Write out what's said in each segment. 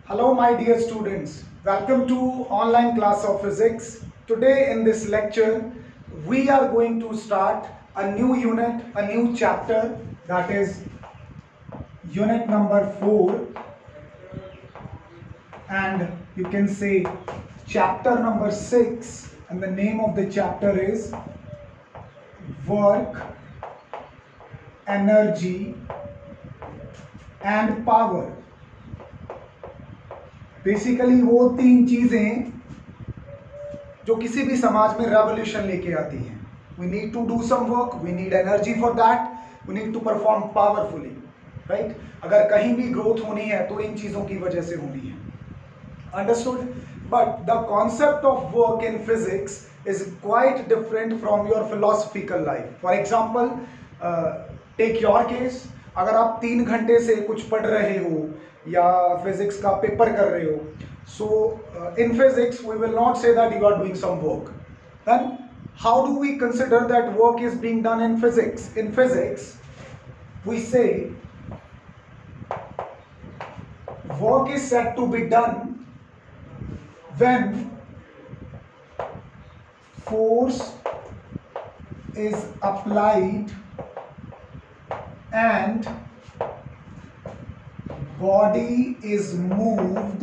Hello my dear students, welcome to online class of physics. Today in this lecture we are going to start a new unit, a new chapter, that is unit number 4, and you can say chapter number 6, and the name of the chapter is work, energy and power. Basically वो तीन चीजें जो किसी भी समाज में revolution लेके आती हैं. We need to do some work, we need energy for that, we need to perform powerfully, right. अगर कहीं भी ग्रोथ होनी है तो इन चीजों की वजह से होनी है. Understood. But the concept of work in physics is quite different from your philosophical life. For example, take your case. अगर आप 3 घंटे से कुछ पढ़ रहे हो या फिजिक्स का पेपर कर रहे हो, so in physics we will not say that you are doing some work. Then how do we consider that work is being done in physics? In physics we say work is said to be done when force is applied and body is moved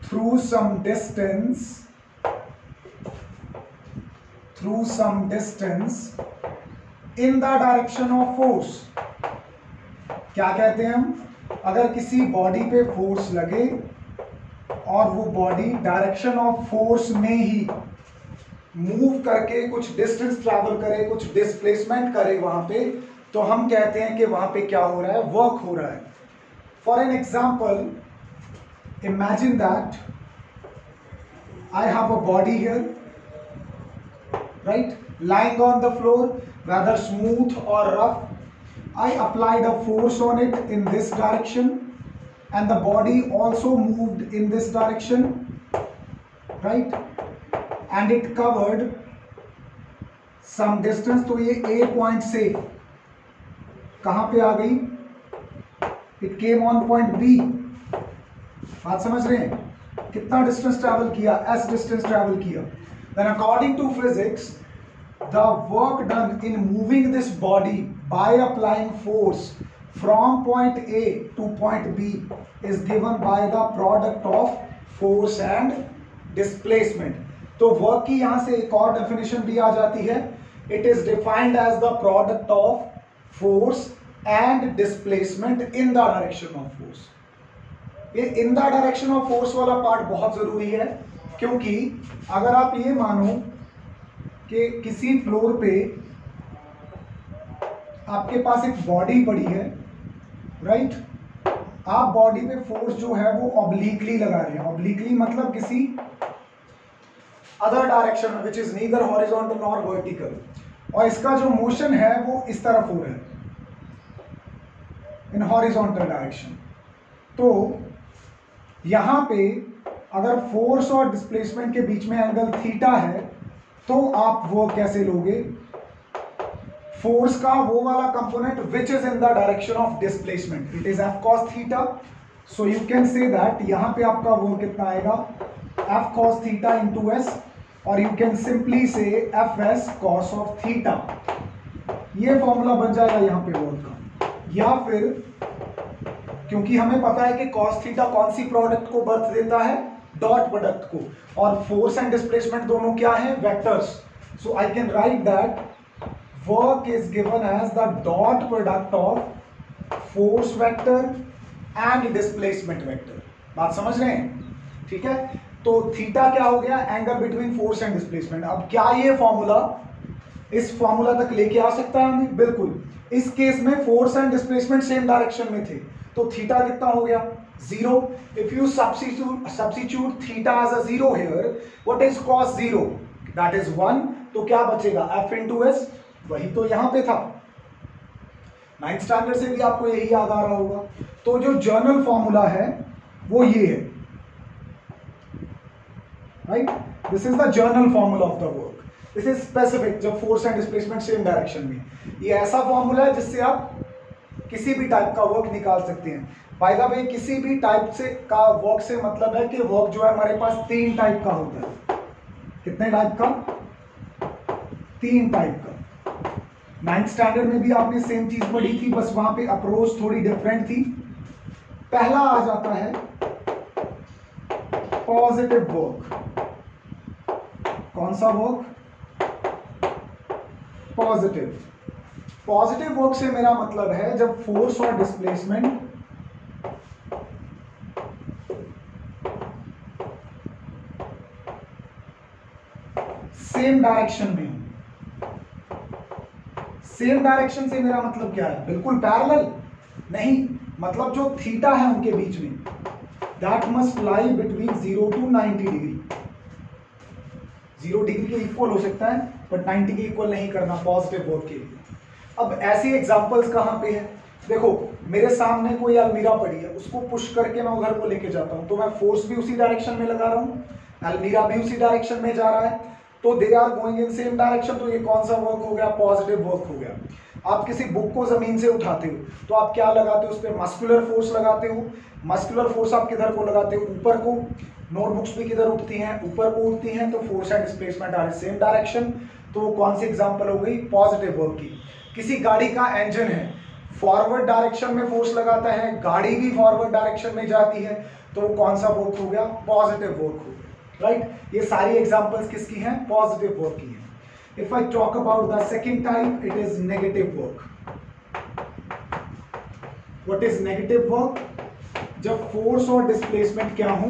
through some distance in the direction of force. क्या कहते हैं हम? अगर किसी body पे force लगे और वो बॉडी डायरेक्शन ऑफ फोर्स में ही मूव करके कुछ डिस्टेंस ट्रैवल करे, कुछ डिस्प्लेसमेंट करे वहां पे, तो हम कहते हैं कि वहां पे क्या हो रहा है? वर्क हो रहा है. For an example, imagine that I have a body here, right, lying on the floor, whether smooth or rough. I applied a force on it in this direction and the body also moved in this direction, right, and it covered some distance. तो ये A point से कहाँ पे आ गई? It came on point B. बात समझ रहे हैं? कितना डिस्टेंस ट्रैवल किया? S डिस्टेंस ट्रैवल किया. Then according to physics, the work done in moving this body by applying force from point A to point B is given by the product of force and displacement. तो work की यहां से एक और definition भी आ जाती है. It is defined as the product of force and displacement in the direction of force. ये in the direction of force वाला पार्ट बहुत जरूरी है, क्योंकि अगर आप ये मानो कि किसी फ्लोर पे आपके पास एक बॉडी पड़ी है, राइट, आप बॉडी पे फोर्स जो है वो ऑब्लिकली लगा रहे हैं. ऑब्लिकली मतलब किसी अदर डायरेक्शन में, which is neither horizontal nor vertical, और इसका जो मोशन है वो इस तरफ हो रहा है, इन हॉरिजॉन्टल डायरेक्शन. तो यहां पे अगर फोर्स और डिस्प्लेसमेंट के बीच में एंगल थीटा है, तो आप वो कैसे लोगे? फोर्स का वो वाला component which is in the direction of displacement, it is F cos theta. So you can say that यहां पे आपका वो कितना आएगा? F cos theta into S, और यू कैन सिंपली से F S cos of theta. ये formula बन जाएगा यहां पे वर्क का. या फिर क्योंकि हमें पता है कि कॉस थीटा कौन सी प्रोडक्ट को बर्थ देता है? डॉट प्रोडक्ट को. और फोर्स एंड डिस्प्लेसमेंट दोनों क्या है? Vectors. So I can write that work is given as the dot product of force vector and displacement vector. बात समझ रहे हैं? ठीक है. तो थीटा क्या हो गया? Angle between force and displacement. अब क्या ये फॉर्मूला इस फॉर्मूला तक लेके आ सकता है हमें? बिल्कुल. इस केस में force and displacement same direction में थे, तो थीटा कितना हो गया? 0. If you substitute theta as a 0 here, what is cos 0? that is 1. तो क्या बचेगा? f into s. वही तो यहां पे था. 9th स्टैंडर्ड से भी आपको यही याद आ रहा होगा. तो जो जर्नल फॉर्मूला है वो ये है, right. This is the general formula of the work. This is specific, जब force and displacement same direction में. ये ऐसा फॉर्मूला है जिससे आप किसी भी टाइप का वर्क निकाल सकते हैं। बाय द वे किसी भी टाइप से का वर्क से मतलब है कि वर्क जो है हमारे पास 3 टाइप का होता है। कितने टाइप का? 3 टाइप का। 9th स्टैंडर्ड में भी आपने सेम चीज पढ़ी थी, बस वहां पे अप्रोच थोड़ी डिफरेंट थी। पहला आ जाता है पॉजिटिव वर्क। कौन सा वर्क? पॉजिटिव। पॉजिटिव वर्क से मेरा मतलब है जब फोर्स और डिस्प्लेसमेंट सेम डायरेक्शन में हो। सेम डायरेक्शन से मेरा मतलब क्या है? बिल्कुल पैरेलल नहीं, मतलब जो थीटा है उनके बीच में, that must lie between 0 to 90 degree. 0 degree के इक्वल हो सकता है बट 90 के इक्वल नहीं करना पॉजिटिव वर्क के लिए। अब ऐसी एग्जांपल्स कहाँ पे है? देखो मेरे सामने कोई अलमीरा पड़ी है, उसको पुश करके मैं उधर को लेके जाता हूँ, तो मैं फोर्स भी उसी डायरेक्शन में लगा रहा हूँ, अलमीरा भी उसी डायरेक्शन में जा रहा है, तो they are going in same direction. तो ये कौन सा वर्क हो गया? पॉजिटिव वर्क हो गया। आप किसी बुक को जमीन से उठाते हो तो आप क्या लगाते हो? उस पर मस्कुलर फोर्स लगाते हो। मस्कुलर फोर्स आप किधर को लगाते हो? ऊपर को। नोटबुक्स भी किधर उठती हैं? ऊपर को उठती हैं, तो force and displacement are same direction. तो वो कौन सी एग्जांपल हो गई? पॉजिटिव वर्क की। किसी गाड़ी का इंजन है, फॉरवर्ड डायरेक्शन में फोर्स लगाता है, गाड़ी भी फॉरवर्ड डायरेक्शन में जाती है, तो वो कौन सा वर्क हो गया? पॉजिटिव वर्क हो गया। राइट? ये सारी एग्जांपल्स किसकी हैं? पॉजिटिव वर्क की हैं। If I talk about the second type, it is negative work. What is negative work? जब फोर्स और डिस्प्लेसमेंट क्या हो?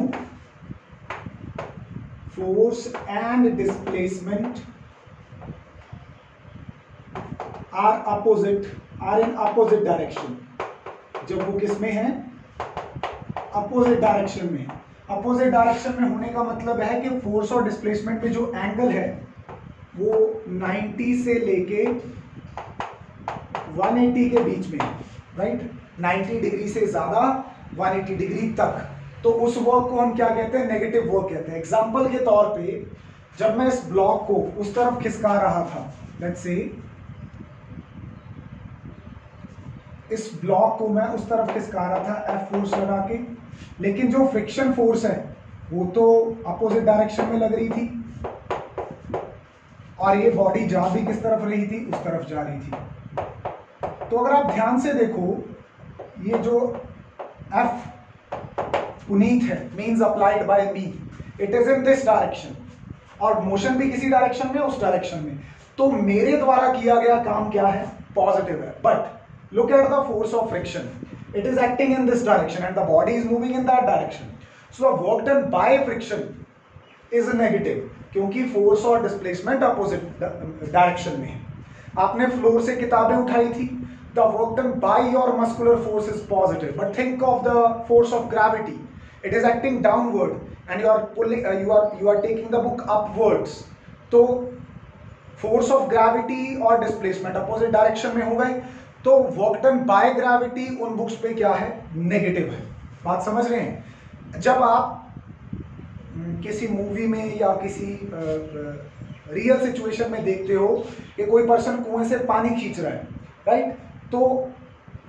Force and displacement are opposite, are in opposite direction. जब वो किस में है? अपोजिट डायरेक्शन में। अपोजिट डायरेक्शन में होने का मतलब है कि फोर्स और डिस्प्लेसमेंट में जो एंगल है वो 90 से लेके 180 के बीच में, राइट? 90 डिग्री से ज्यादा 180 डिग्री तक, तो उस वर्क को हम क्या कहते हैं? नेगेटिव वर्क कहते हैं। एग्जांपल के तौर पे जब मैं इस ब्लॉक को उस तरफ खिसका रहा था, लेट्स से इस ब्लॉक को मैं उस तरफ खिसका रहा था एफ फोर्स लगा के, लेकिन जो फ्रिक्शन फोर्स है वो तो अपोजिट डायरेक्शन में लग रही थी, और ये बॉडी जा भी किस तरफ रही थी? उस तरफ जा रही थी। तो अगर आप ध्यान से देखो, ये जो एफ पुनीत है, means applied by me, it is in this direction, और मोशन भी किसी डायरेक्शन में, उस डायरेक्शन में। तो मेरे द्वारा किया गया काम क्या है? पॉजिटिव है। But look at the force of friction, it is acting in this direction and the body is moving in that direction, so the work done by friction is negative, क्योंकि फोर्स और displacement opposite direction में है। आपने floor से किताबें उठाई थी, the work done by your muscular force is positive, but think of the force of gravity, it is acting downward and you are pulling, you are taking the book upwards, तो force of gravity और displacement opposite direction में हो गए, तो work done by gravity उन books पे क्या है? नेगेटिव है। बात समझ रहे हैं? जब आप किसी मूवी में या किसी रियल सिचुएशन में देखते हो कि कोई पर्सन कुएं से पानी खींच रहा है, राइट? तो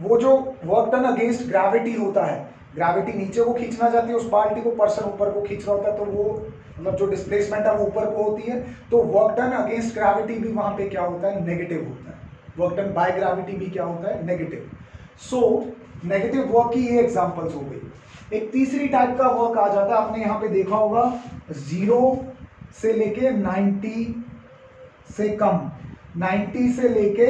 वो जो वर्क डन अगेंस्ट ग्रेविटी होता है, ग्रेविटी नीचे को खींचना चाहती है उस बाल्टी को, पर्सन ऊपर को खींच रहा होता है, तो वो मतलब जो डिस्प्लेसमेंट है वो ऊपर को होती है, तो वर्क डन अगेंस्ट ग्रेविटी भी वहां पे क्या होता है? नेगेटिव होता है। वर्क डन बाय ग्रेविटी भी क्या होता है? नेगेटिव। सो नेगेटिव वर्क की ये एग्जांपल्स हो गई। एक तीसरी टाइप का वर्क आ जाता है, आपने यहां पे देखा होगा 0 से लेके 90 से कम, 90 से लेके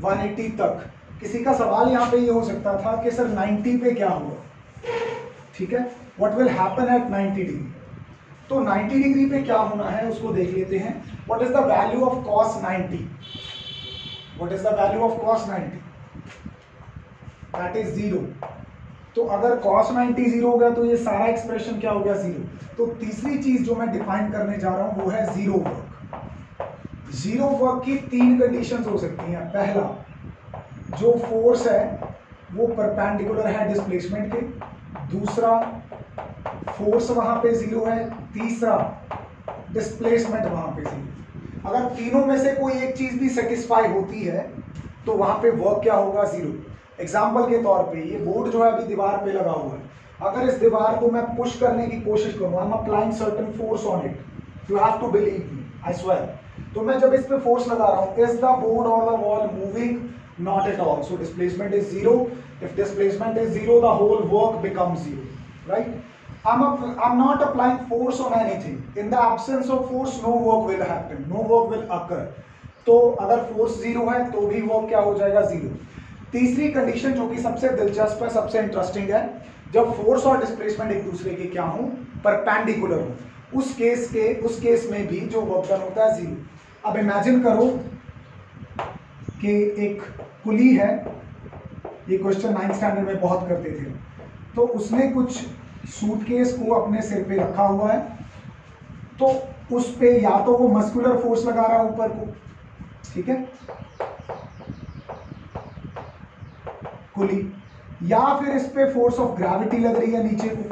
180 तक। किसी का सवाल यहां पे ये हो सकता था कि सर 90 पे क्या हुआ? ठीक है, what will happen at 90 degree? तो 90 डिग्री पे क्या होना है उसको देख लेते हैं। What is the value of cos 90? What is the value of cos 90? That is 0. तो अगर cos 90 0 हो गया तो ये सारा एक्सप्रेशन क्या हो गया? 0। तो तीसरी चीज जो मैं डिफाइन करने जा रहा हूं वो है जीरो वर्क। जीरो वर्क की 3 कंडीशंस हो सकती हैं। पहला, जो फोर्स है वो परपेंडिकुलर है डिस्प्लेसमेंट के। दूसरा, फोर्स वहां पे 0 है। तीसरा, डिस्प्लेसमेंट वहां पे 0। अगर तीनों में से कोई एक चीज भी सेटिस्फाई होती है तो वहां पे वर्क क्या होगा? 0। एग्जाम्पल के तौर पे ये बोर्ड जो है अभी दीवार पे लगा हुआ है, अगर इस दीवार को मैं पुश करने की कोशिश करूँ, I am applying certain force on it, you have to believe me, I swear. तो मैं जब इस पे फोर्स लगा रहा हूँ, इज द बोर्ड और the wall moving? Not at all, so displacement is zero. If displacement is zero, the whole work becomes zero, right? I'm not applying force on anything. In the absence of force, no work will happen, no work will occur. तो अगर force zero है तो भी work क्या हो जाएगा? Zero. तीसरी condition जो कि सबसे दिलचस्प है, सबसे इंटरेस्टिंग है, जब फोर्स और डिस्प्लेसमेंट एक दूसरे के क्या हो? परपेंडिकुलर हो, उस केस में भी जो वर्क डन होता है जीरो। अब इमेजिन करो कि एक कुली है, ये क्वेश्चन 9th स्टैंडर्ड में बहुत करते थे, तो उसने कुछ सूटकेस को अपने सिर पे रखा हुआ है, तो उस पे या तो वो मस्कुलर फोर्स लगा रहा है ऊपर को, ठीक है, कुली, या फिर इस पे फोर्स ऑफ ग्रेविटी लग रही है नीचे को,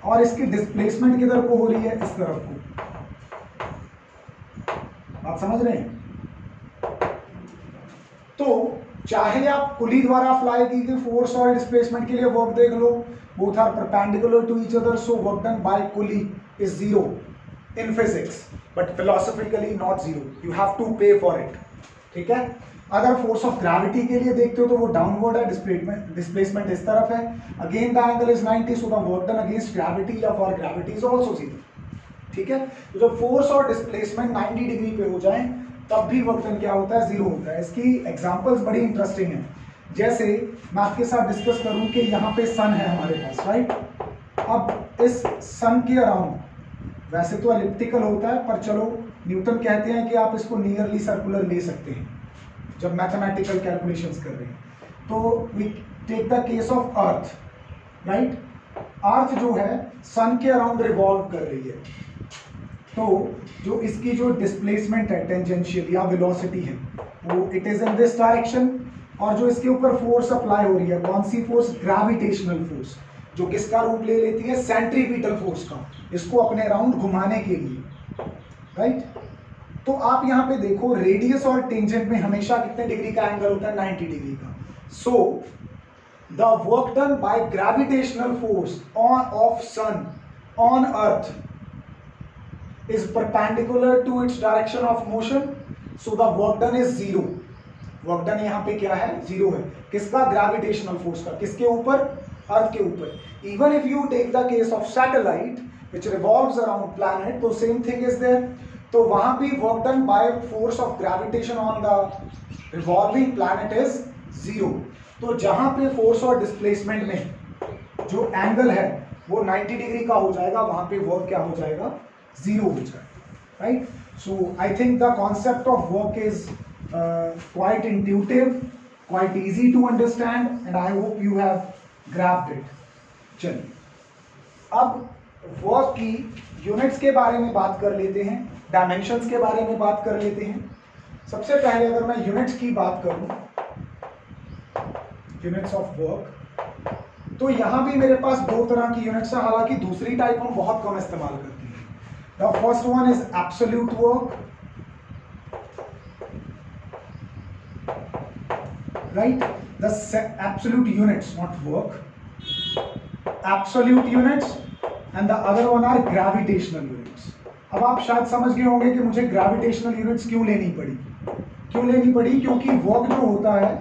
और इसकी डिस्प्लेसमेंट किधर को हो रही है? इस तरफ को। आप समझ रहे हैं? तो चाहे आप पुली द्वारा अप्लाई की गई फोर्स और डिस्प्लेसमेंट के लिए वर्क देख लो, both are perpendicular to each other, so work done by pulley is zero in physics, but philosophically not zero, you have to pay for it, ठीक है? अगर फोर्स ऑफ ग्रेविटी के लिए देखते हो तो वो डाउनवर्ड है, डिस्प्लेसमेंट इस तरफ है, again the angle is 90, so the work done against gravity या for gravity is also zero, ठीक है? तो जब फोर्स और डिस्प्लेसमेंट 90 डिग्री पे हो जाए तब भी वर्क डन क्या होता है? जीरो होता है। इसकी एग्जांपल्स बड़ी इंटरेस्टिंग हैं, जैसे मैं आपके साथ डिस्कस करूं कि यहाँ पे सन है हमारे पास, राइट? अब इस सन के अराउंड, वैसे तो एलिप्टिकल होता है, पर चलो न्यूटन कहते हैं कि आप इसको नियरली सर्कुलर ले सकते हैं जब मैथमेटिकल कैलकुलेशंस कर रहे हैं। तो we take the case of earth, right? Earth जो है सन के अराउंड रिवॉल्व कर रही है, तो जो इसकी जो डिस्प्लेसमेंट है टेंजेंशियल या वेलोसिटी है वो it is in this direction, और जो इसके ऊपर फोर्स अप्लाई हो रही है, कौन सी फोर्स? ग्रेविटेशनल फोर्स, जो किसका रूप ले लेती है? सेंट्रीपिटल फोर्स का, इसको अपने अराउंड घुमाने के लिए, राइट? तो आप यहाँ पे देखो रेडियस और टेंजेंट में हमेशा कितने डिग्री का एंगल होता है? 90 डिग्री का। So the work done by gravitational force of sun on earth is perpendicular to its direction of motion, so the work done is zero. Work done यहाँ पे क्या है? जीरो है। किसका? ग्रेविटेशनल फोर्स का। किसके ऊपर? अर्थ के ऊपर। Even if you take the case of satellite which revolves around planet, तो सेम थिंग इज देयर, तो वहां भी work done by force of gravitation on the revolving planet is zero. तो जहां पे फोर्स और डिस्प्लेसमेंट में जो एंगल है वो 90 डिग्री का हो जाएगा, वहां पे वर्क क्या हो जाएगा? जीरो हो जाए, right? So I think the concept of work is quite intuitive, quite easy to understand, and I hope you have grasped it. चलिए अब वर्क की यूनिट्स के बारे में बात कर लेते हैं, डायमेंशंस के बारे में बात कर लेते हैं। सबसे पहले अगर मैं यूनिट्स की बात करूं, यूनिट्स ऑफ वर्क, तो यहां भी मेरे पास दो तरह की यूनिट्स है, हालांकि दूसरी टाइप हम बहुत कम इस्तेमाल करते हैं। The first one is absolute work, right? The absolute units, not work. Absolute units, and the other one are gravitational units. अब आप शायद समझ गए होंगे कि मुझे gravitational units क्यों लेनी पड़ी। क्यों लेनी पड़ी? क्योंकि वर्क जो होता है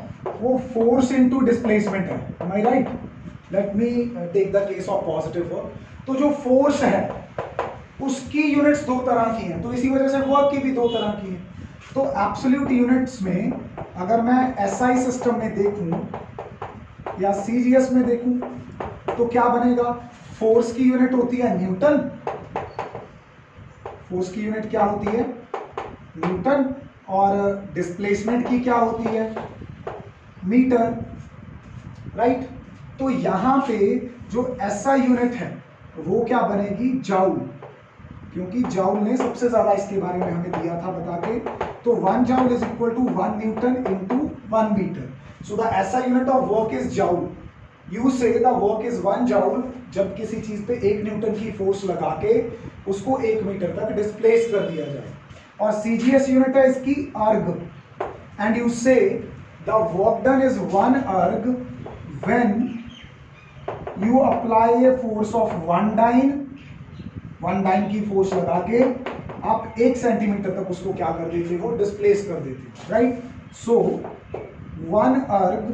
वो फोर्स इनटू डिस्प्लेसमेंट है। Am I right? Let me take the case of positive work. तो जो फोर्स है उसकी यूनिट्स दो तरह की हैं, तो इसी वजह से वर्क की भी दो तरह की हैं। तो एब्सोल्यूट यूनिट्स में अगर मैं एसआई सिस्टम में देखूं या सीजीएस में देखूं तो क्या बनेगा? फोर्स की यूनिट होती है न्यूटन, फोर्स की यूनिट क्या होती है? न्यूटन, और डिस्प्लेसमेंट की क्या होती है? Metre, right? तो यहां पे जो एसआई यूनिट है वो क्या बनेगी? जाउल, क्योंकि जाउल ने सबसे ज्यादा इसके बारे में हमें दिया था बता के। तो 1 joule is equal to 1 newton into 1 metre. So the SI unit of work is joule. You say the work is 1 joule जब किसी चीज पे 1 न्यूटन की फोर्स लगा के उसको 1 मीटर तक डिस्प्लेस कर दिया जाए। और सीजीएस यूनिट है इसकी अर्ग। and you say the work done is 1 erg when you apply a force of 1 dyne की फोर्स लगा के आप 1 सेंटीमीटर तक उसको क्या कर देते हो, डिस्प्लेस कर देते हो, right. So 1 erg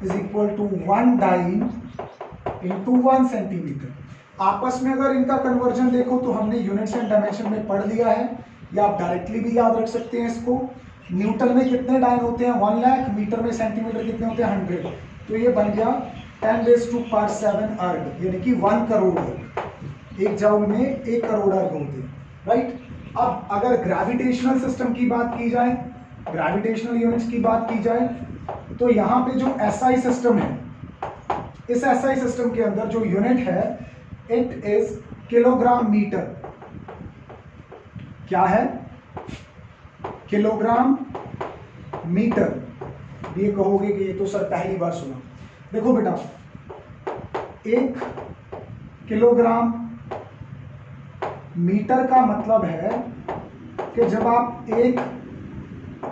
is equal to 1 dyne into 1 centimetre. आपस में अगर इनका कन्वर्जन देखो तो हमने यूनिट्स एंड डायमेंशन में पढ़ लिया है, या आप डायरेक्टली भी याद रख सकते हैं इसको। न्यूटन में कितने डाइन होते हैं, 1 लाख, मीटर में सेंटीमीटर कितने होते हैं, 100। तो ये बन गया 10⁻⁷ अर्ग, यानी कि 1 करोड़ अर्ग। 1 जूल में 1 करोड़ अर्ग होते हैं, राइट। अब अगर ग्रेविटेशनल सिस्टम की बात की जाए, ग्रेविटेशनल यूनिट्स की बात की जाए, तो यहाँ पे जो एसआई सिस्टम है, इस एसआई सिस्टम के अंदर जो यूनिट है इट इज किलोग्राम मीटर। क्या है, किलोग्राम मीटर। ये कहोगे कि ये तो सर पहली बार सुना। देखो बेटा, 1 किलोग्राम मीटर का मतलब है कि जब आप 1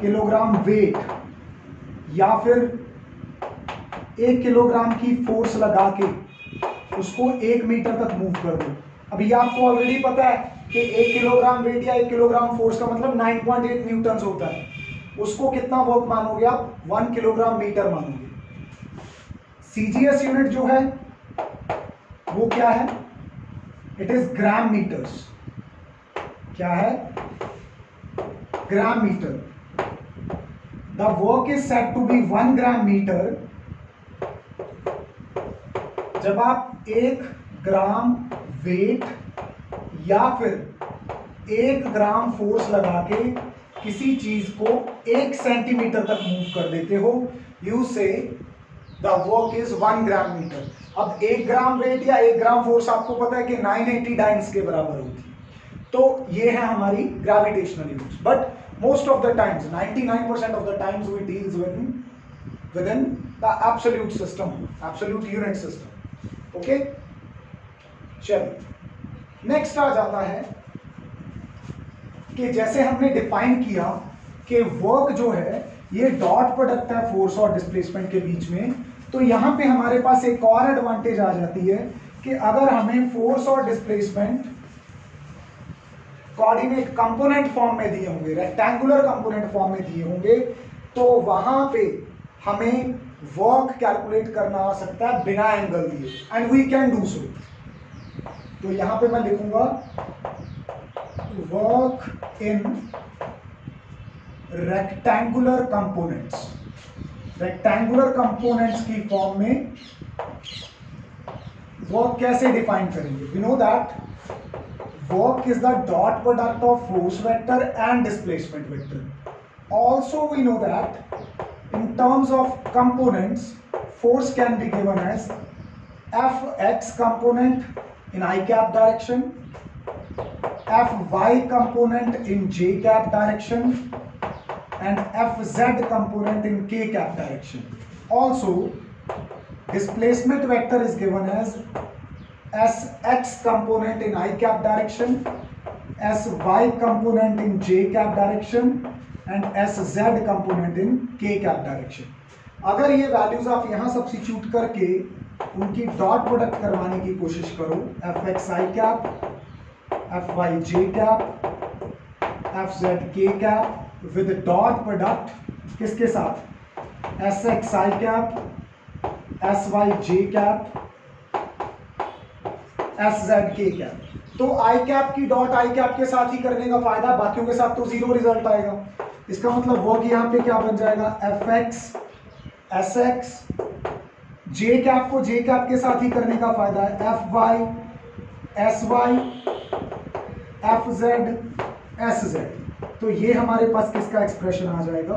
किलोग्राम वेट या फिर 1 किलोग्राम की फोर्स लगा के उसको 1 मीटर तक मूव कर दो। अभी आपको ऑलरेडी पता है कि 1 किलोग्राम वेट या 1 किलोग्राम फोर्स का मतलब 9.8 न्यूटन होता है। उसको कितना वर्क मानोगे आप, 1 किलोग्राम मीटर मानोगे। सीजीएस यूनिट जो है वो क्या है, इट इज ग्राम मीटर्स। क्या है, gram metre. The work is said to be 1 gram metre जब आप 1 ग्राम वेट या फिर 1 ग्राम फोर्स लगा के किसी चीज को 1 सेंटीमीटर तक मूव कर देते हो। You say the work is 1 gram metre. अब 1 ग्राम वेट या 1 ग्राम फोर्स आपको पता है कि 980 डाइन्स के बराबर होती है। तो ये है हमारी gravitational units. But most of the times, 99% of the times we deals within the absolute system, absolute unit system. Okay, चलिए नेक्स्ट आ जाता है कि जैसे हमने डिफाइन किया कि वर्क जो है ये डॉट प्रोडक्ट है फोर्स और डिस्प्लेसमेंट के बीच में, तो यहां पे हमारे पास एक और एडवांटेज आ जाती है कि अगर हमें फोर्स और डिस्प्लेसमेंट कोऑर्डिनेट कंपोनेंट फॉर्म में दिए होंगे, रेक्टेंगुलर कंपोनेंट फॉर्म में दिए होंगे, तो वहां पे हमें वर्क कैलकुलेट करना आ सकता है बिना एंगल दिए, and we can do so. तो यहां पे मैं लिखूंगा work in rectangular components. Rectangular components की फॉर्म में वर्क कैसे डिफाइन करेंगे? We know that work is the dot product of force vector and displacement vector. Also we know that in terms of components, force can be given as Fx component in I cap direction, Fy component in J cap direction, and Fz component in K cap direction. Also, displacement vector is given as Sx component in I cap direction, Sy component in J cap direction, and Sz component in K cap direction. अगर ये values आप यहां substitute करके उनकी dot product करवाने की कोशिश करो, Fx I cap, Fy J cap, Fz K cap with dot product किसके साथ, Sx I cap, Sy J cap, Sz K cap. तो I कैप की डॉट I कैप के साथ ही करने का फायदा, बाकियों के साथ तो जीरो रिजल्ट आएगा। इसका मतलब वर्क यहाँ पे क्या बन जाएगा, Fx Sx, J कैप को J कैप के साथ ही करने का फायदा है, Fy Sy Fz Sz। तो ये हमारे पास किसका एक्सप्रेशन आ जाएगा,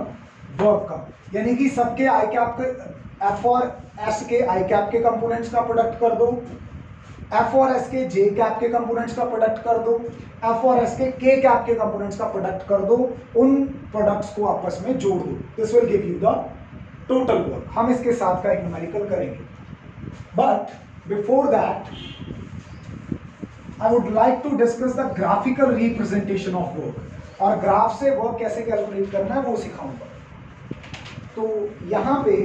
वर्क का। यानी कि सबके आई कैप के, F और S के आई कैप के कंपोनेंट्स का प्रोडक्ट कर दो, F और S के J कैप के कंपोनेंट्स का प्रोडक्ट कर दो, F और S के K कैप के कंपोनेंट्स का प्रोडक्ट कर दो, उन प्रोडक्ट्स को आपस में जोड़ दो। This will give you the total work. हम इसके साथ का एक न्यूमेरिकल करेंगे, but before that I would like to discuss the graphical representation of work, और ग्राफ से वर्क कैसे कैलकुलेट करना है वो सिखाऊंगा। तो यहां पे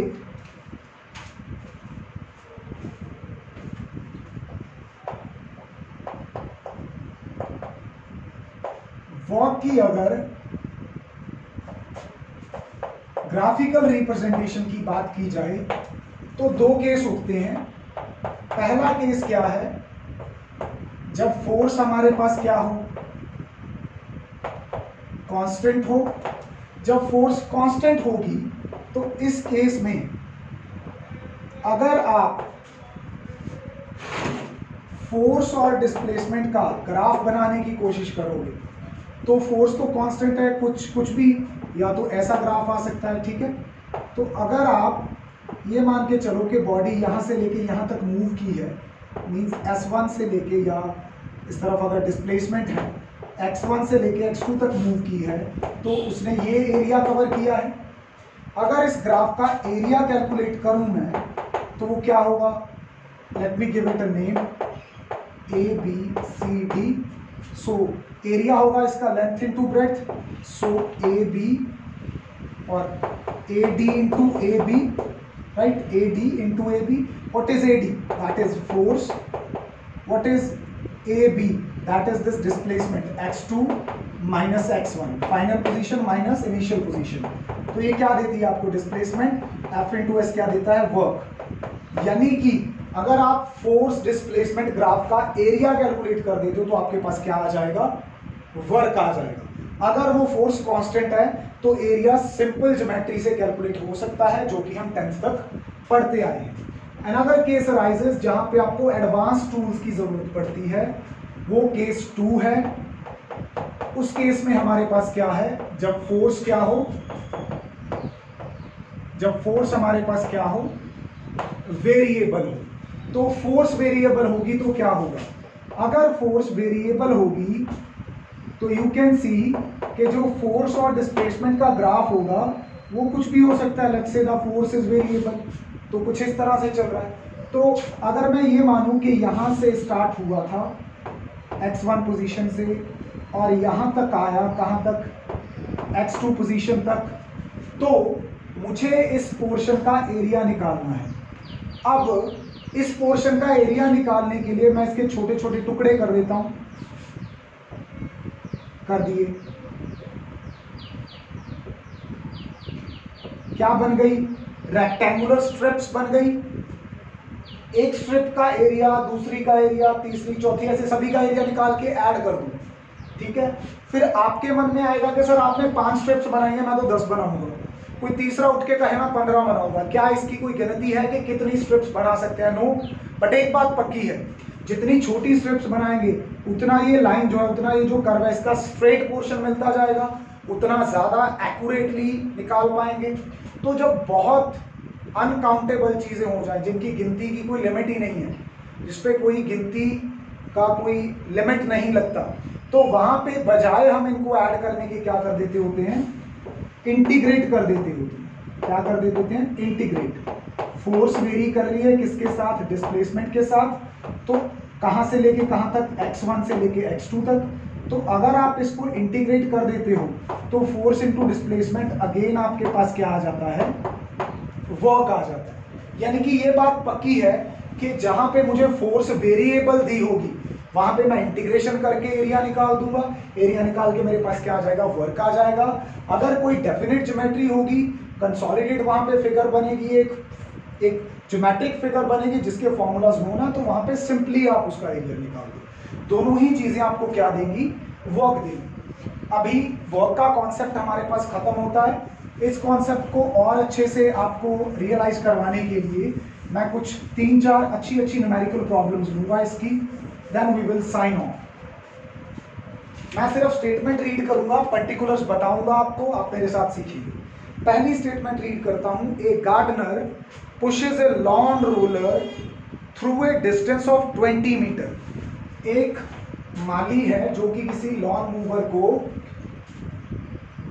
वर्क की अगर ग्राफिकल रिप्रेजेंटेशन की बात की जाए तो दो केस उठते हैं। पहला केस क्या है, जब फोर्स हमारे पास क्या हो, कांस्टेंट हो। जब फोर्स कांस्टेंट होगी तो इस केस में अगर आप फोर्स और डिस्प्लेसमेंट का ग्राफ बनाने की कोशिश करोगे तो फोर्स तो कांस्टेंट है, कुछ भी, या तो ऐसा ग्राफ आ सकता है, ठीक है। तो अगर आप ये मान के चलो कि बॉडी यहां से लेके यहां तक मूव की है, मींस S1 से लेके, या इस तरफ अगर डिस्प्लेसमेंट है x1 से लेके x2 तक मूव की है, तो उसने ये एरिया कवर किया है। अगर इस ग्राफ का एरिया कैलकुलेट करूं मैं तो वो क्या होगा, let me give it a name, ABCD। So area होगा इसका लेंथ इंटू ब्रेड्थ, सो AB और AD into AB, right, AD into AB। What is AD? That is force. What is AB? That is this displacement x2 minus x1, final position minus initial position. तो ये क्या देती है आपको, displacement. F into S क्या देता है, work. यानी कि अगर आप फोर्स डिस्प्लेसमेंट ग्राफ का एरिया कैलकुलेट कर देते हो तो आपके पास क्या आ जाएगा, वर्क आ जाएगा। अगर वो फोर्स कांस्टेंट है तो एरिया सिंपल ज्योमेट्री से कैलकुलेट हो सकता है, जो कि हम 10th तक पढ़ते आए हैं। अनदर केस अराइजेस जहां पे आपको एडवांस टूल्स की जरूरत पड़ती है, वो केस 2 है। उस केस में हमारे पास क्या है, जब फोर्स क्या हो, जब फोर्स हमारे पास क्या हो, वेरिएबल हो। तो फोर्स वेरिएबल होगी तो क्या होगा, अगर फोर्स वेरिएबल होगी तो यू कैन सी कि जो फोर्स और डिस्प्लेसमेंट का ग्राफ होगा वो कुछ भी हो सकता है। Let's say the force is variable, तो कुछ इस तरह से चल रहा है। तो अगर मैं ये मानूं कि यहां से स्टार्ट हुआ था x1 पोजीशन से और यहां तक आया, कहां तक, x2 पोजीशन तक, तो मुझे इस पोर्शन का एरिया निकालना है। अब इस पोर्शन का एरिया निकालने के लिए मैं इसके छोटे छोटे टुकड़े कर देता हूं, कर दिए। क्या बन गई, रेक्टेंगुलर स्ट्रिप्स बन गई। एक स्ट्रिप का एरिया, दूसरी का एरिया, तीसरी, चौथी, ऐसे सभी का एरिया निकाल के ऐड कर दूं, ठीक है। फिर आपके मन में आएगा कि सर आपने 5 स्ट्रिप्स बनाई है, मैं तो 10 बनाऊंगा। कोई तीसरा उठ के कहे मैं 15 बनाऊंगा। क्या इसकी कोई गिनती है कि कितनी स्ट्रिप्स बना सकते हैं? नो। बट एक बात पक्की है, जितनी छोटी स्ट्रिप्स बनाएंगे उतना ये लाइन जो है, उतना ये जो कर्व है, इसका स्ट्रेट पोर्शन मिलता जाएगा, उतना ज्यादा एक्यूरेटली निकाल पाएंगे। तो जब बहुत अनकाउंटेबल चीजें हो जाए, जिनकी गिनती की कोई लिमिट ही नहीं है, जिसपे कोई गिनती का कोई लिमिट नहीं लगता, तो वहां पे बजाय हम इनको ऐड करने के क्या कर देते होते हैं, इंटीग्रेट कर देते होते हैं। क्या कर देते होते हैं, इंटीग्रेट। फोर्स वेरी कर रही है किसके साथ, डिस्प्लेसमेंट के साथ। तो कहां से लेके कहां तक, x1 से लेके x2 तक। तो अगर आप इसको इंटीग्रेट कर देते हो तो फोर्स इनटू डिस्प्लेसमेंट अगेन आपके पास क्या आ जाता है, वर्क आ जाता है। यानी कि ये बात पक्की है कि जहां पे मुझे फोर्स वेरिएबल दी होगी वहां पे मैं इंटीग्रेशन करके एरिया निकाल दूंगा। एरिया निकाल के मेरे पास क्या आ जाएगा, वर्क आ जाएगा। अगर कोई डेफिनेट ज्योमेट्री होगी, कंसोलिडेट वहां पे फिगर बनेगी, एक ज्योमेट्रिक फिगर बनेगी जिसके फॉर्मूलाज हो ना, तो वहां पे सिंपली आप उसका एरिया निकाल दो। दोनों ही चीजें आपको क्या देंगी, वर्क देंगी। अभी वर्क का कॉन्सेप्ट हमारे पास खत्म होता है। इस कॉन्सेप्ट को और अच्छे से आपको रियलाइज करवाने के लिए मैं कुछ 3-4 अच्छी न्यूमेरिकल प्रॉब्लम्स लूंगा इसकी, then we will sign off. मैं सिर्फ स्टेटमेंट रीड करूंगा, पर्टिकुलर्स बताऊंगा आपको, आप मेरे साथ सीखिए। पहली स्टेटमेंट रीड करता हूं, a gardener pushes a lawn roller through a distance of 20 metre. एक माली है जो कि किसी लॉन मूवर को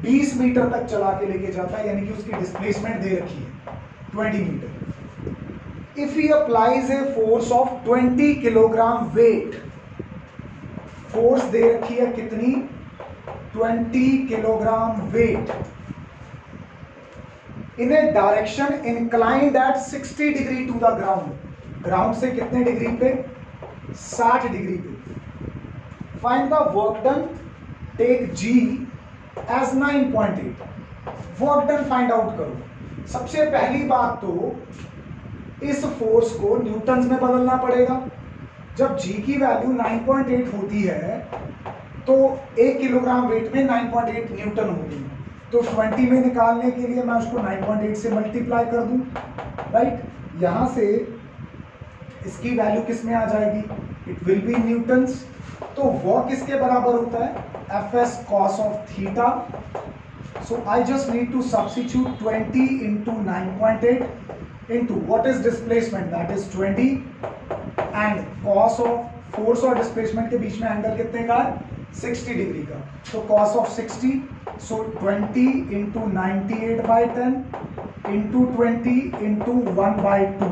20 मीटर तक चला के लेके जाता है, यानी कि उसकी डिस्प्लेसमेंट दे रखी है 20 metre. If he applies a force of 20 kilogram weight, force दे रखी है कितनी, 20 kilogram weight. In a direction inclined at 60 degree to the ground. Ground से कितने डिग्री पे? 60 डिग्री पे। Find the work done, take g as 9.8। Work done find out करो। सबसे पहली बात तो इस फोर्स को न्यूटन्स में बदलना पड़ेगा। जब जी की वैल्यू 9.8 होती है तो 1 किलोग्राम वेट में 9.8 न्यूटन होती है, तो 20 में निकालने के लिए मैं उसको 9.8 से मल्टीप्लाई कर दूं, राइट। यहां से इसकी वैल्यू किस में आ जाएगी? It will be newtons. तो वो किसके बराबर होता है? F cos of theta. So I just need to substitute 20 into 9.8 into what is displacement, that is 20, and cos of force और डिस्प्लेसमेंट के बीच में एंगल कितने का है? 60 डिग्री का। तो cos of 60, so 20 into 98/10 into 20 into 1/2।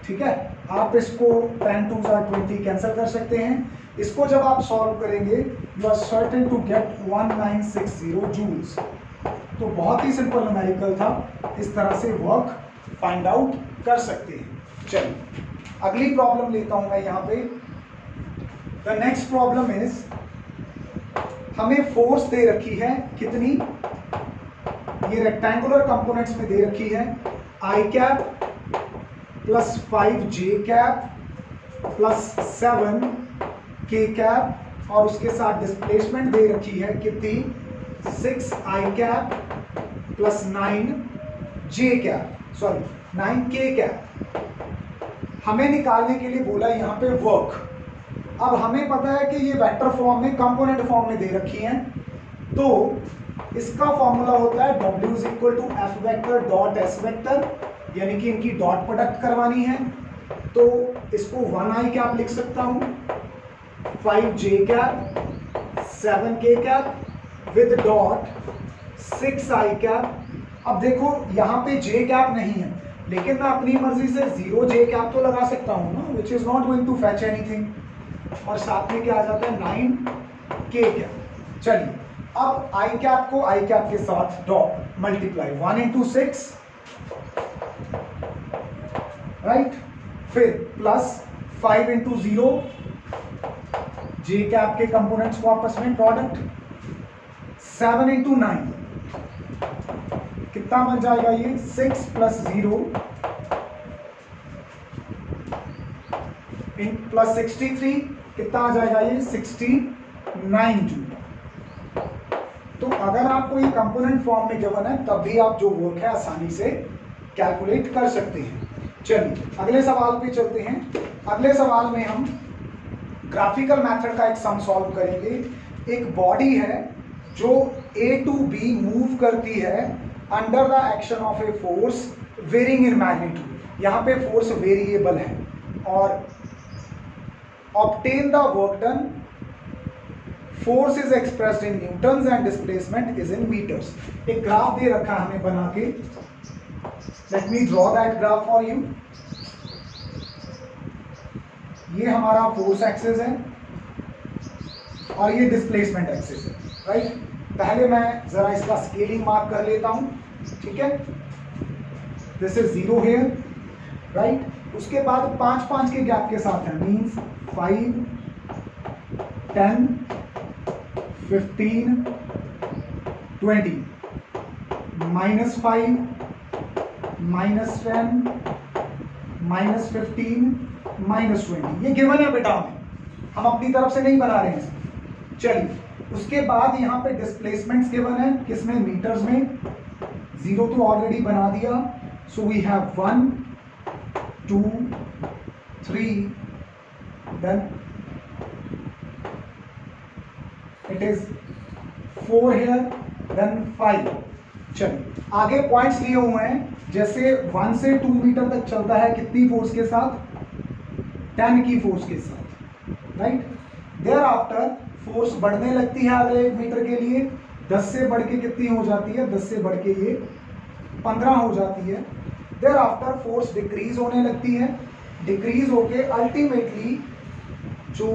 ठीक है, आप इसको 10 2 20 कैंसिल कर सकते हैं। इसको जब आप सॉल्व करेंगे you are certain to get 1960 joules. तो बहुत ही सिंपल न्यूमेरिकल था, इस तरह से वर्क फाइंड आउट कर सकते हैं। चलिए अगली प्रॉब्लम लेता हूं मैं यहाँ पे। द नेक्स्ट प्रॉब्लम इज, हमें फोर्स दे रखी है कितनी? ये रेक्टेंगुलर कंपोनेंट्स में दे रखी है i cap plus 5j cap plus 7k cap, और उसके साथ डिस्प्लेसमेंट दे रखी है कितनी? 6i cap plus 9j cap, sorry 9k cap. हमें निकालने के लिए बोला यहाँ पे वर्क। अब हमें पता है कि ये वेक्टर फॉर्म में, कंपोनेंट फॉर्म में दे रखी हैं, तो इसका फॉर्मूला होता है W is equal to F vector dot S vector, यानी कि इनकी डॉट प्रोडक्ट करवानी है। तो इसको 1i कैप लिख सकता हूं, 5j cap, 7k cap with dot 6i cap. अब देखो यहाँ पे j कैप नहीं है, लेकिन मैं अपनी मर्जी से 0j कैप तो लगा सकता हूँ ना, which is not going to fetch anything. और साथ में क्या आ जाता है? 9k cap. चलिए अब i कैप को i कैप के साथ डॉट मल्टीप्लाई 1 इंटू 6, राइट, फिर प्लस 5 इंटू 0, j कैप के कंपोनेंट्स को आपस में प्रोडक्ट, 7 इंटू 9, कितना बन जाएगा ये? 6 प्लस 0 प्लस 63, कितना आ जाएगा ये? 69 जूल। तो अगर आपको ये कंपोनेंट फॉर्म में गिवन है तब भी आप जो वर्क है आसानी से कैलकुलेट कर सकते हैं। चलिए अगले सवाल पे चलते हैं। अगले सवाल में हम ग्राफिकल मेथड का एक सम सॉल्व करेंगे। एक बॉडी है जो A टू B मूव करती है under the action of a force varying in magnitude. यहाँ पे फोर्स वेरिएबल है, और obtain the work done, force is expressed in newtons and displacement is in meters। एक ग्राफ दे रखा है हमें बना के, let me draw that graph for you। ये हमारा फोर्स एक्सिस है और ये डिस्प्लेसमेंट एक्सिस है, राइट। पहले मैं जरा इसका स्केलिंग मार्क कर लेता हूं, ठीक है। This is 0 here, right. उसके बाद 5-5 के गैप के साथ है, मीन्स 5, 10, 15, 20, -5, -10, -15, -20। ये गिवन है बेटा, हम अपनी तरफ से नहीं बना रहे हैं। चलिए उसके बाद यहाँ पे डिस्प्लेसमेंट्स गिवन है, किसमें? मीटर्स में। 0 तो ऑलरेडी बना दिया, so we have 1, 2, 3, then it is 4 here, then 5। चलिए आगे पॉइंट्स लिए हुए हैं, जैसे 1 से 2 मीटर तक चलता है कितनी फोर्स के साथ? 10 की फोर्स के साथ, राइट। देयर आफ्टर फोर्स बढ़ने लगती है अगले 1 मीटर के लिए, 10 से बढ़ के कितनी हो जाती है? 10 से बढ़ के ये 15 हो जाती है। देयर आफ्टर फोर्स डिक्रीज होने लगती है, डिक्रीज होके अल्टीमेटली जो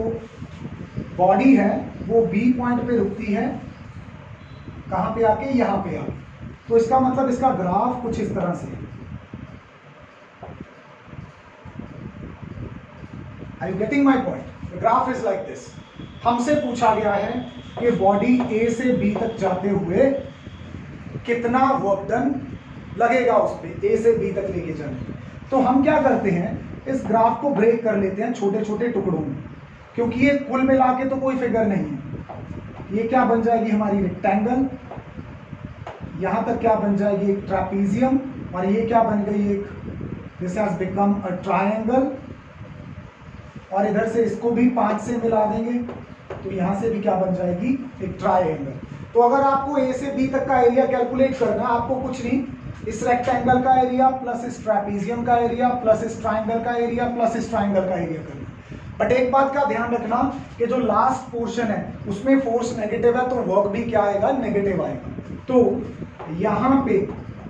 बॉडी है वो बी पॉइंट पे रुकती है। कहाँ पे आके? यहाँ पे आके, तो इसका मतलब इसका ग्राफ कुछ इस तरह से है। Are you getting my point? The graph is like this. हमसे पूछा गया है कि बॉडी ए से बी तक जाते हुए कितना वर्क डन लगेगा उस पे ए से बी तक लेके जाने। तो हम क्या करते हैं, इस ग्राफ को ब्रेक कर लेते हैं छोटे छोटे टुकड़ों में, क्योंकि ये कुल मिला के तो कोई फिगर नहीं है। ये क्या बन जाएगी हमारी रेक्टेंगल, यहां तक क्या बन जाएगी एक ट्रापीजियम, और ये क्या बन गई एक, this has become a triangle, और इधर से इसको भी 5 से मिला देंगे तो यहां से भी क्या बन जाएगी एक ट्रायंगल। तो अगर आपको ए से बी तक का एरिया कैलकुलेट करना, आपको कुछ नहीं, इस रेक्टेंगल का एरिया प्लस इस ट्रापीजियम का एरिया प्लस इस ट्रायंगल का एरिया प्लस इस ट्रायंगल का एरिया करना। बट एक बात का ध्यान रखना कि जो लास्ट पोर्शन है उसमें फोर्स नेगेटिव है, तो वर्क भी क्या आएगा, नेगेटिव आएगा। तो यहां पे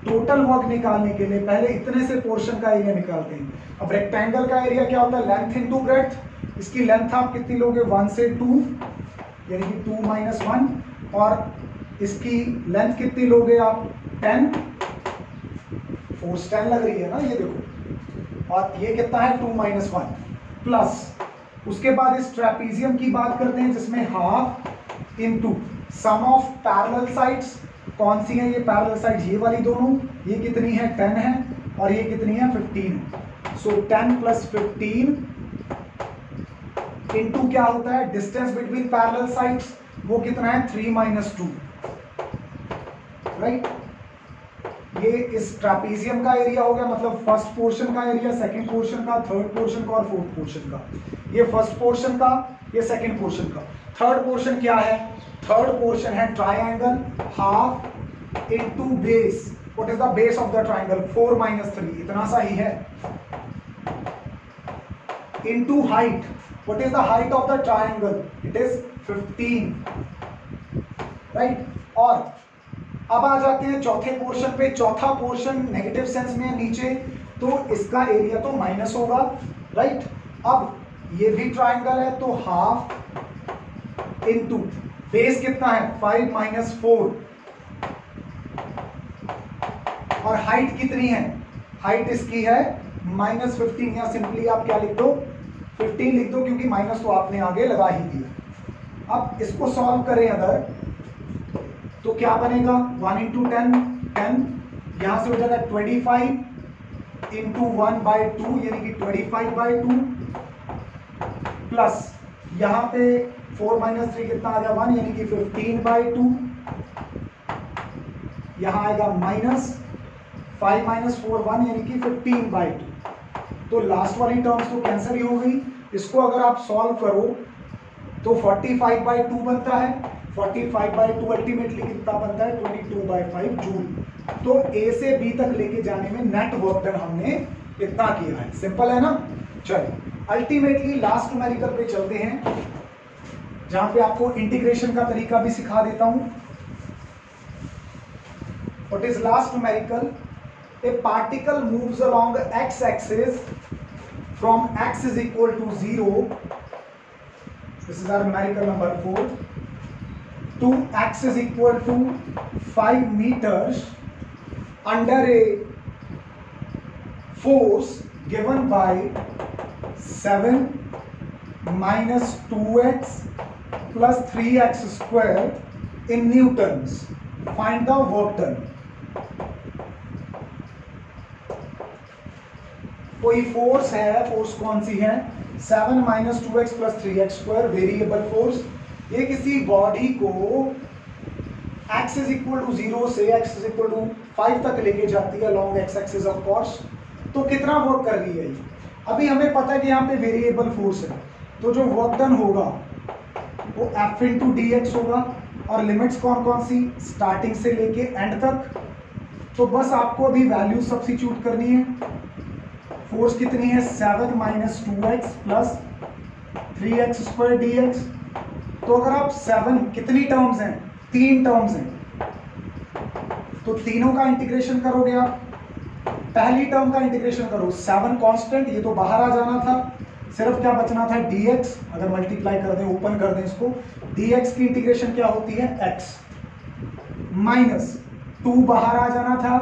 टोटल वर्क निकालने के लिए पहले इतने से पोर्शन का एरिया निकालते हैं। अब रेक्टेंगल का एरिया क्या होता है, लेंथ इनटू ब्रेड्थ। इसकी लेंथ आप कितनी लोगे, 1 से 2 यानी कि 2 - 1, और इसकी लेंथ कितनी लोगे आप, 10, फोर्स 10 लग रही है ना, ये देखो, और ये कितना है 2 - 1 प्लस, उसके बाद इस ट्रेपीजियम की बात करते हैं जिसमें half into sum of parallel sides. कौन सी है ये पैरेलल साइड्स, ये वाली दोनों, ये कितनी है 10 है, और ये कितनी है 15 है। सो 10 + 15 इनटू क्या होता है डिस्टेंस बिटवीन पैरेलल साइड्स, वो कितना है 3 - 2, राइट। ये इस ट्रापीजियम का एरिया हो गया, मतलब फर्स्ट पोर्शन का एरिया, सेकंड पोर्शन का, थर्ड पोर्शन का और फोर्थ पोर्शन का। ये फर्स्ट पोर्शन का, ये सेकंड पोर्शन का। थर्ड पोर्शन क्या है, थर्ड पोर्शन है triangle, half into base. What is the base of the triangle, 4 - 3, इतना सा ही है, into height. What is the height of the triangle, it is 15, right. और अब आ जाते हैं चौथे पोर्शन पे। चौथा पोर्शन नेगेटिव सेंस में है नीचे, तो इसका एरिया तो माइनस होगा, राइट। अब ये भी ट्रायंगल है, तो हाफ इनटू बेस कितना है 5 - 4, और हाइट कितनी है, हाइट इसकी है -15, या सिंपली आप क्या लिख दो 15 लिख दो, क्योंकि माइनस तो आपने आगे लगा ही दिया। अब इसको सॉल्व करें अगर, तो क्या बनेगा 1 × 10, 10, यहां से हो जाएगा 25 × 1/2 यानी कि 25/2, प्लस यहां पे 4 - 3 कितना आ गया 1 यानी कि 15/2, यहां आएगा -5 - 4 1 यानी कि 15/2। तो लास्ट वाली टर्म्स तो कैंसिल ही हो गई। इसको अगर आप सॉल्व करो तो 45/2 बनता है, 45/2 अल्टीमेटली कितना बनता है 22/5 जूल। तो ए से बी तक लेके जाने में नेट वर्क डन हमने इतना किया है। सिंपल है ना। चलिए अल्टीमेटली लास्ट न्यूमेरिकल पे चलते हैं, जहां पे आपको इंटीग्रेशन का तरीका भी सिखा देता हूं। What is last numerical, A particle moves along x axis from x is equal to 0, this is our numerical number 4, to x is equal to 5 meters under a force given by 7 minus 2x plus 3x square in newtons. Find the work done. कोई force है, force कौन सी है 7 minus 2x plus 3x square variable force. ये किसी body को x is equal to 0 से x is equal to 5 तक लेके जाती है along x axis of course। तो कितना वर्क कर रही है ये, अभी हमें पता है कि यहाँ पे वेरिएबल फोर्स है, तो जो वर्क डन होगा वो f into dx होगा। और लिमिट्स कौन कौन सी, स्टार्टिंग से लेके एंड तक। तो बस आपको अभी वैल्यू सब्स्टिट्यूट करनी है। फोर्स कितनी है 7 minus 2x plus 3x square dx। तो अगर आप 7, कितनी टर्म्स हैं 3 टर्म्स हैं, तो तीनों का इंटीग्रेशन करोगे आप। पहली टर्म का इंटीग्रेशन करो 7 कांस्टेंट, ये तो बाहर आ जाना था, सिर्फ क्या बचना था dx। अगर मल्टीप्लाई कर दें, ओपन कर दें इसको, dx की इंटीग्रेशन क्या होती है x, माइनस 2 बाहर आ जाना था,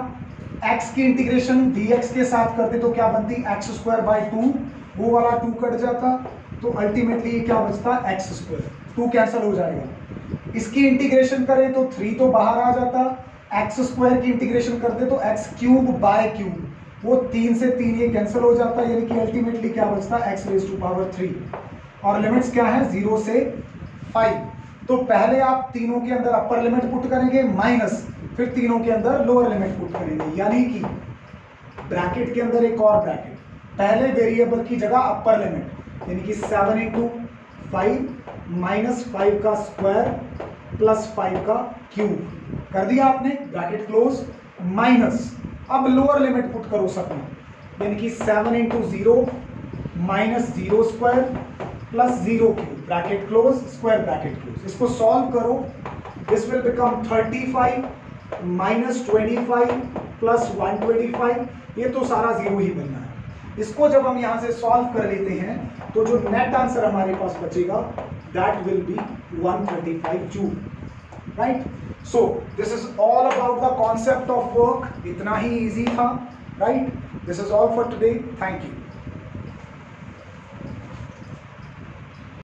x की इंटीग्रेशन dx के साथ करते तो क्या बनती, x²/2, वो वाला 2 कट जाता, तो अल्टीमेटली ये क्या बचता, x², 2 कैंसिल हो जाएगा। इसकी इंटीग्रेशन करें तो 3 तो बाहर आ जाता, x² की इंटीग्रेशन करते तो x³/3, वो 3 से 3 ये कैंसिल हो जाता, यानी कि अल्टीमेटली क्या बचता, x⁻³ और लिमिट्स क्या है 0 से 5। तो पहले आप तीनों के अंदर अपर लिमिट पुट करेंगे माइनस, फिर तीनों के अंदर लोअर लिमिट पुट करेंगे, यानी कि ब्रैकेट के अंदर एक और ब्रैकेट, पहले वेरिएबल की जगह अपर लिमिट, यानी कि 7 × 5 -5 का स्क्वायर प्लस 5 का क्यूब कर दिया आपने, ब्रैकेट क्लोज, माइनस अब लोअर लिमिट पुट करो सब में, यानी कि 7 × 0 -0² plus 0³ bracket close, square bracket close. इसको सॉल्व करो, दिस विल बिकम 35 -25 प्लस 125, ये तो सारा 0 ही बनना है। इसको जब हम यहां से सॉल्व कर लेते हैं तो जो नेट आंसर हमारे पास बचेगा that will be 135 joule, right. So this is all about the concept of work, इतना ही इजी था, right. This is all for today, thank you.